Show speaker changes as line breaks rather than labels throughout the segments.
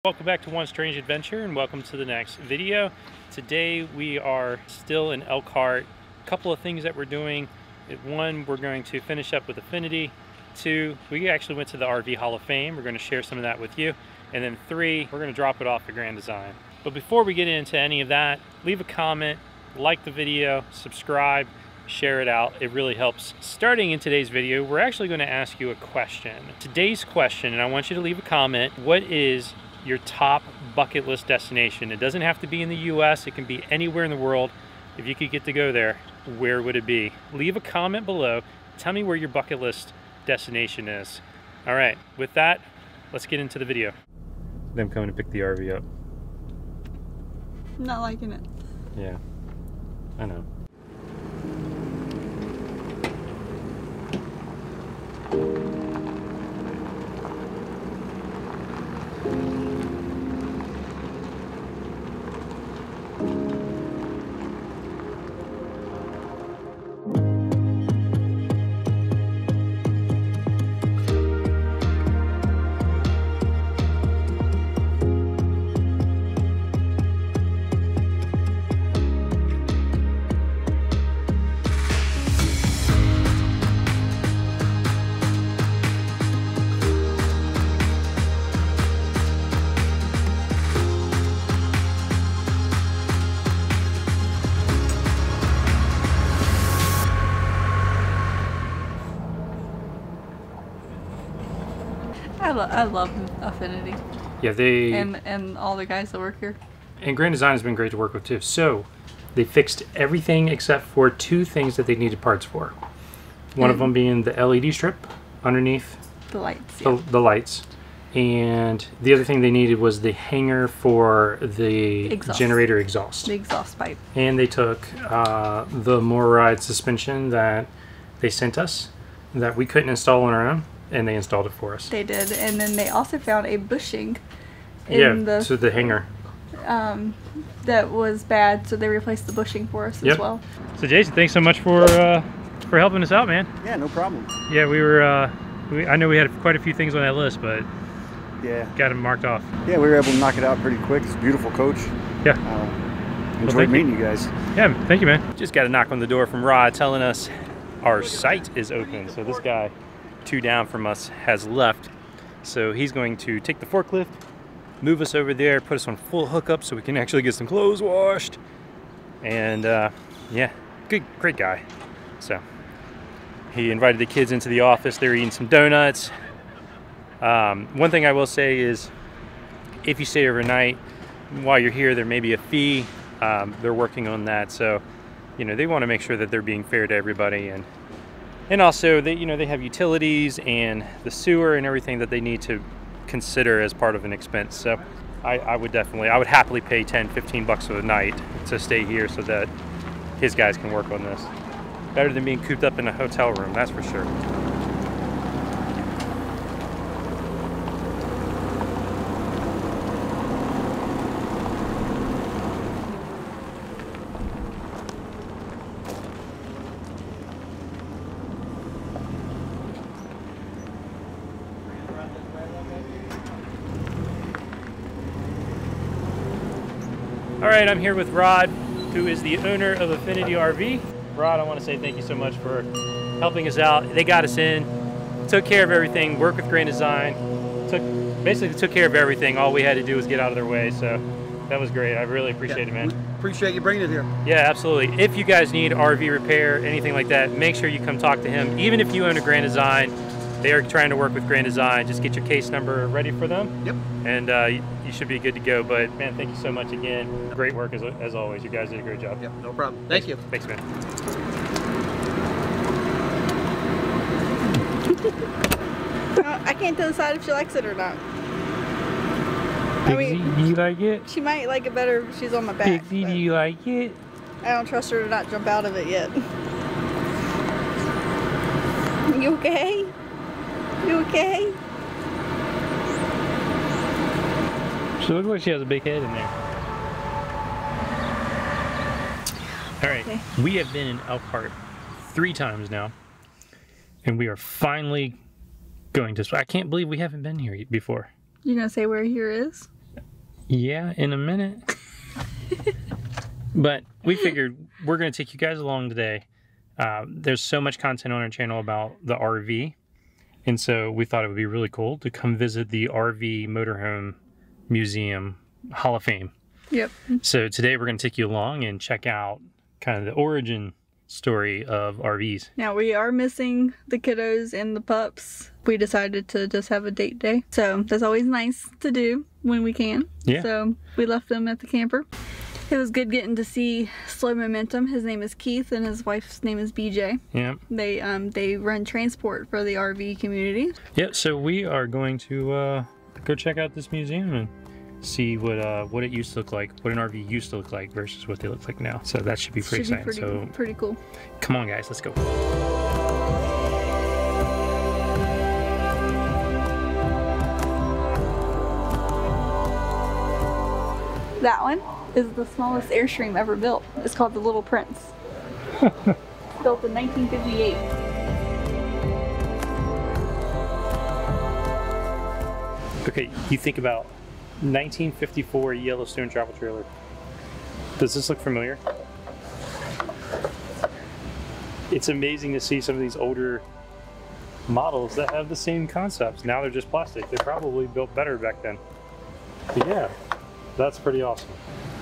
Welcome back to One Strange Adventure and welcome to the next video. Today we are still in Elkhart. A couple of things that we're doing. One, we're going to finish up with Affinity. Two, we actually went to the RV Hall of Fame. We're going to share some of that with you. And then three, we're going to drop it off at Grand Design. But before we get into any of that, leave a comment, like the video, subscribe, share it out. It really helps. Starting in today's video, we're actually going to ask you a question. Today's question, and I want you to leave a comment, what is your top bucket list destination? It doesn't have to be in the US, it can be anywhere in the world. If you could get to go there, where would it be? Leave a comment below. Tell me where your bucket list destination is. All right, with that, let's get into the video. Them coming to pick the RV up.
I'm not liking it.
Yeah, I know.
I love Affinity.
Yeah, they
and all the guys that work here.
And Grand Design has been great to work with too. So they fixed everything except for two things that they needed parts for. One of them being the LED strip underneath
The lights.
the lights. And the other thing they needed was the hanger for the generator exhaust.
The exhaust pipe.
And they took the MORRIDE suspension that they sent us that we couldn't install on our own, and they installed it for us.
They did, and then they also found a bushing in
the hanger
that was bad, so they replaced the bushing for us as well. So Jason, thanks so much for helping us out, man.
Yeah, no problem.
Yeah, we were I know we had quite a few things on that list, but
yeah,
got them marked off.
Yeah, we were able to knock it out pretty quick. It's a beautiful coach.
Yeah.
Enjoyed meeting you guys.
Yeah, thank you, man. Just got a knock on the door from Rod telling us our site is open. So this guy, 2 down from us, has left. So he's going to take the forklift, move us over there, put us on full hookup so we can actually get some clothes washed. And yeah, great guy. So he invited the kids into the office. They're eating some donuts. One thing I will say is if you stay overnight, while you're here, there may be a fee. They're working on that. So, you know, they want to make sure that they're being fair to everybody. And also, they have utilities and the sewer and everything that they need to consider as part of an expense. So I would happily pay 10-15 bucks a night to stay here so that his guys can work on this. Better than being cooped up in a hotel room, that's for sure. All right, I'm here with Rod, who is the owner of Affinity RV. Rod, I want to say thank you so much for helping us out. They got us in, took care of everything, worked with Grand Design, basically took care of everything. All we had to do was get out of their way, so that was great. I really appreciate it, man.
Appreciate you bringing it here.
Yeah, absolutely. If you guys need RV repair, anything like that, make sure you come talk to him. Even if you own a Grand Design, they are trying to work with Grand Design. Just get your case number ready for them.
Yep.
And you should be good to go. But man, thank you so much again. Great work as always. You guys did a great job.
Yep, no problem. Thank you.
Thanks, man.
I can't decide if she likes it or not.
Pixie, do you like it?
She might like it better if she's on my back.
Pixie, do you like it?
I don't trust her to not jump out of it yet. You okay? You okay?
She looks like she has a big head in there. All right, okay. We have been in Elkhart 3 times now, and we are finally going to. I can't believe we haven't been here before.
You gonna say where here is?
Yeah, in a minute. But we figured we're going to take you guys along today. There's so much content on our channel about the RV. And so we thought it would be really cool to come visit the RV Motorhome Museum Hall of Fame.
Yep.
So today we're going to take you along and check out kind of the origin story of RVs.
Now we are missing the kiddos and the pups. We decided to just have a date day. So that's always nice to do when we can.
Yeah.
So we left them at the camper. It was good getting to see Slow Momentum. His name is Keith and his wife's name is BJ.
Yeah.
They run transport for the RV community.
Yeah, so we are going to go check out this museum and see what it used to look like, what an RV used to look like versus what they look like now. So that should be pretty exciting.
Pretty cool.
Come on guys, let's go.
That one is the smallest Airstream ever built. It's called the Little Prince. Built in 1958.
Okay, you think about 1954 Yellowstone travel trailer. Does this look familiar? It's amazing to see some of these older models that have the same concepts. Now they're just plastic. They probably built better back then. But yeah, that's pretty awesome.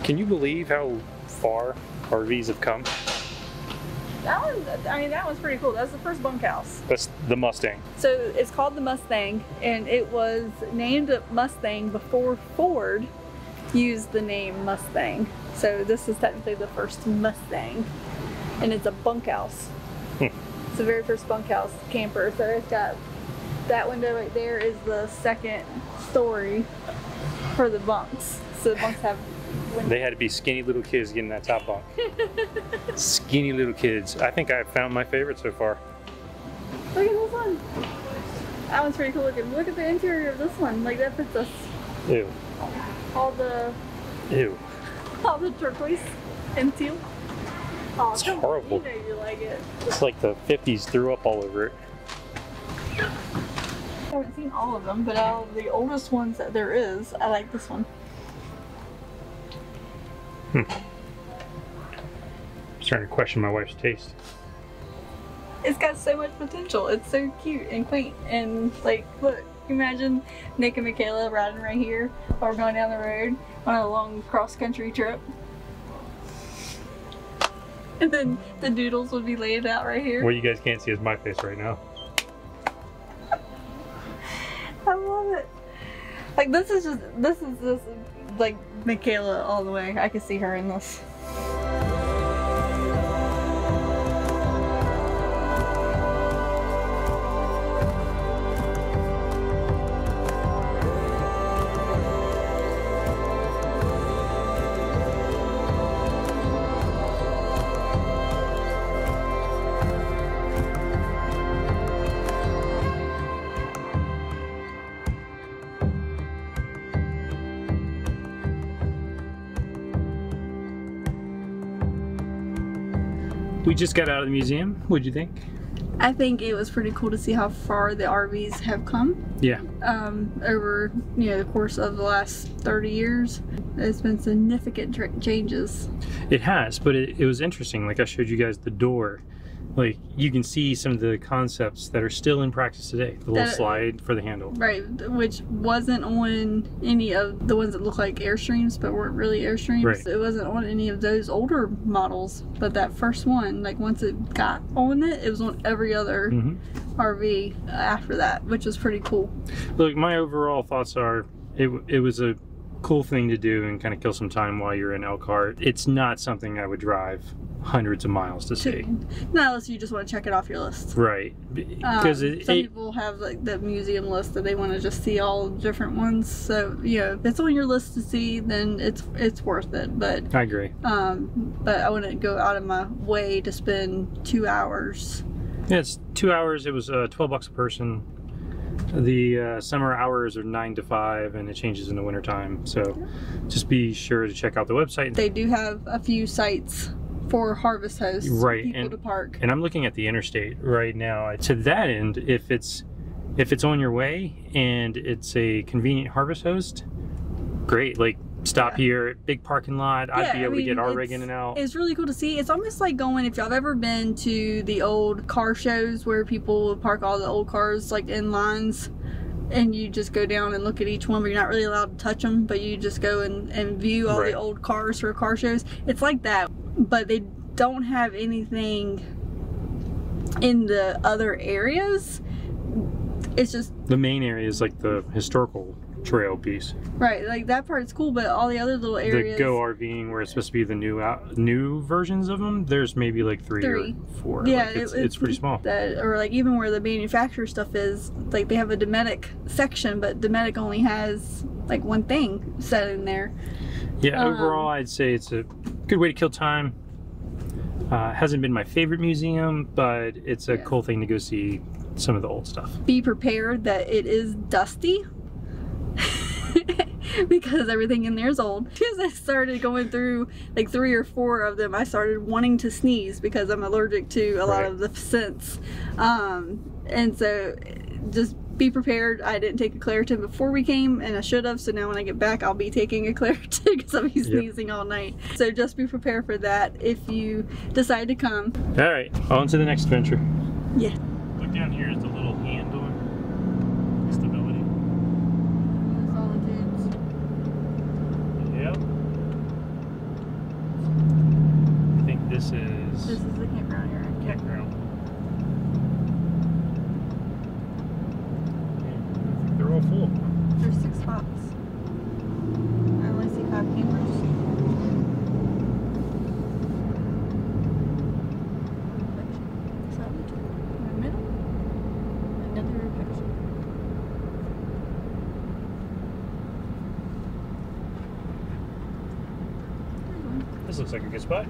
Can you believe how far RVs have come?
That one's pretty cool. That's the first bunkhouse.
That's the Mustang.
So it's called the Mustang, and it was named Mustang before Ford used the name Mustang. So this is technically the first Mustang, and it's a bunkhouse. It's the very first bunkhouse camper. So it's got that window right there is the second story for the bunks. So the bunks have windows.
They had to be skinny little kids getting that top bunk. Skinny little kids. I think I found my favorite so far.
Look at this one. That one's pretty cool looking. Look at the interior of this one. Like that fits us.
Ew.
All the turquoise and teal. Oh,
it's horrible.
You know you like it.
It's like the 50s threw up all over it.
I haven't seen all of them, but out of the oldest ones that there is, I like this one.
I'm starting to question my wife's taste.
It's got so much potential. It's so cute and quaint, and like, look, imagine Nick and Michaela riding right here or going down the road on a long cross-country trip. And then the doodles would be laid out right here.
What you guys can't see is my face right now.
I love it. Like this is like Michaela all the way. I could see her in this.
We just got out of the museum. What'd you think?
I think it was pretty cool to see how far the RVs have come.
Yeah.
Over the course of the last 30 years. There's been significant changes.
It has, but it was interesting. Like I showed you guys the door. Like you can see some of the concepts that are still in practice today. The little slide for the handle. Right,
which wasn't on any of the ones that look like Airstreams but weren't really Airstreams.
Right.
It wasn't on any of those older models, but that first one, like once it got on it was on every other RV after that, which was pretty cool.
Look, my overall thoughts are it was a cool thing to do and kind of kill some time while you're in Elkhart. It's not something I would drive hundreds of miles to see.
Not unless you just want to check it off your list.
Right. Because
some people have like the museum list that they want to just see all different ones. So if it's on your list to see, then it's worth it. But
I agree.
But I wouldn't go out of my way to spend 2 hours.
Yeah, it's 2 hours. It was $12 a person. The summer hours are 9 to 5 and it changes in the wintertime. So just be sure to check out the website.
They do have a few sites for harvest hosts,
right,
people to park.
And I'm looking at the interstate right now. To that end, if it's on your way and it's a convenient harvest host, great. Like stop here, big parking lot. I'd be able to get our rig in and out.
It's really cool to see. It's almost like going, if y'all have ever been to the old car shows where people would park all the old cars like in lines, and you just go down and look at each one, but you're not really allowed to touch them, but you just go and view all the old cars for car shows. It's like that, but they don't have anything in the other areas. It's just
the main area is like the historical trail piece.
Right, like that part's cool, but all the other little areas.
The Go RVing, where it's supposed to be the new versions of them, there's maybe like three or four.
Yeah,
like it's pretty small.
Or like even where the manufacturer stuff is, like they have a Dometic section, but Dometic only has like one thing set in there.
Yeah, overall I'd say it's a good way to kill time. Hasn't been my favorite museum, but it's a cool thing to go see some of the old stuff.
Be prepared that it is dusty. Because everything in there is old. As I started going through like 3 or 4 of them, I started wanting to sneeze because I'm allergic to a lot of the scents. And so just be prepared. I didn't take a Claritin before we came, and I should have, so now when I get back I'll be taking a Claritin because I'll be sneezing all night. So just be prepared for that if you decide to come.
Alright, on to the next adventure.
Yeah.
Look down here is the little handle. Stability. Yep. I think this is
the campground area.
Campground. They're all full.
There's 6 spots. I only see 5 campers.
This looks like a good spot.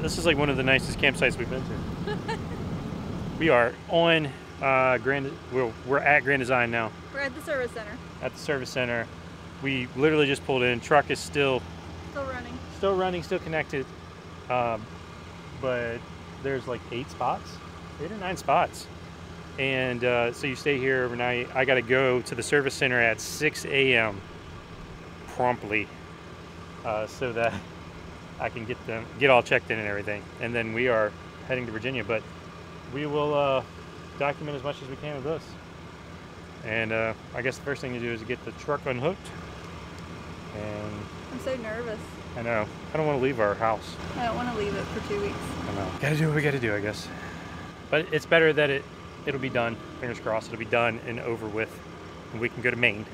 This is like one of the nicest campsites we've been to. We are on we're at Grand Design now.
We're at the service center.
At the service center. We literally just pulled in. Truck is still running, still connected. But there's like 8 or 9 spots. And so you stay here overnight. I got to go to the service center at 6 a.m. promptly, so that I can get all checked in and everything. And then we are heading to Virginia, but we will document as much as we can of this. And I guess the first thing to do is get the truck unhooked. And
I'm so nervous.
I know. I don't want to leave our house.
I don't want to leave it for 2 weeks.
I know. Gotta do what we gotta do, I guess. But it's better that it'll be done. Fingers crossed, it'll be done and over with, and we can go to Maine.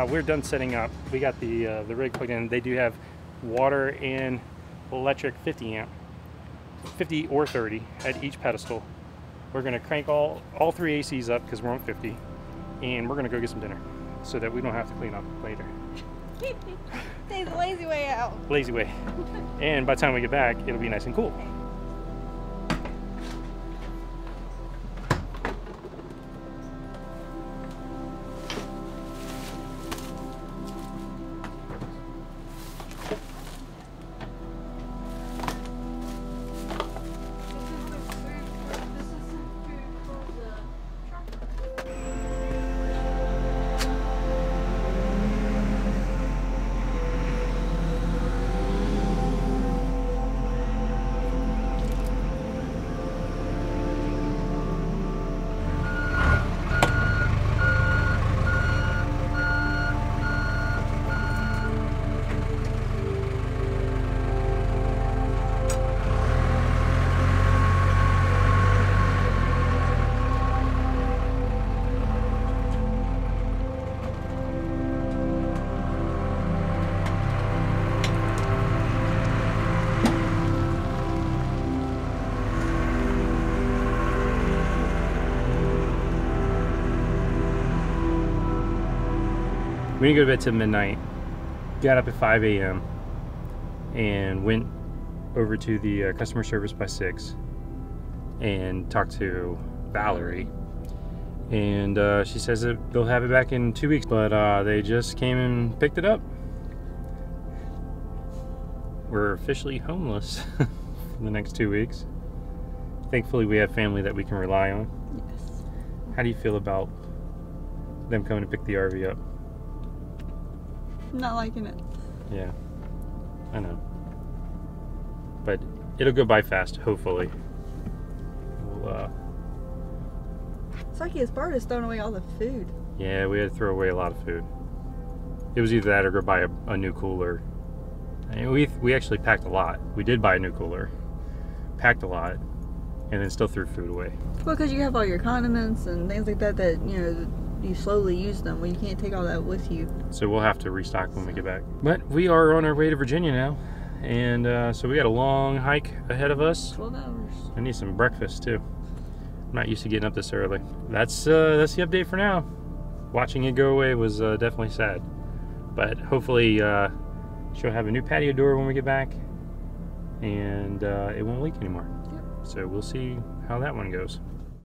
We're done setting up. We got the rig plugged in. They do have water and electric 50 amp, 50 or 30 at each pedestal. We're gonna crank all 3 ACs up because we're on 50, and we're gonna go get some dinner so that we don't have to clean up later.
Take the lazy way out.
Lazy way. And by the time we get back, it'll be nice and cool. We didn't go to bed till midnight, got up at 5 a.m. and went over to the customer service by 6 and talked to Valerie. And she says that they'll have it back in 2 weeks, but they just came and picked it up. We're officially homeless for the next 2 weeks. Thankfully, we have family that we can rely on.
Yes.
How do you feel about them coming to pick the RV up?
I'm not liking it.
Yeah, I know. But it'll go by fast, hopefully. We'll,
Saki, as part is throwing away all the food.
yeah, we had to throw away a lot of food. It was either that or go buy a new cooler. I mean, we actually packed a lot. We did buy a new cooler, packed a lot, and then still threw food away.
Well, because you have all your condiments and things like that that, you know, you slowly use them. Well, you can't take all that with you.
So we'll have to restock when we get back. But we are on our way to Virginia now. And so we got a long hike ahead of us.
12 hours.
I need some breakfast too. I'm not used to getting up this early. That's the update for now. Watching it go away was definitely sad. But hopefully she'll have a new patio door when we get back. And it won't leak anymore.
Yep.
So we'll see how that one goes.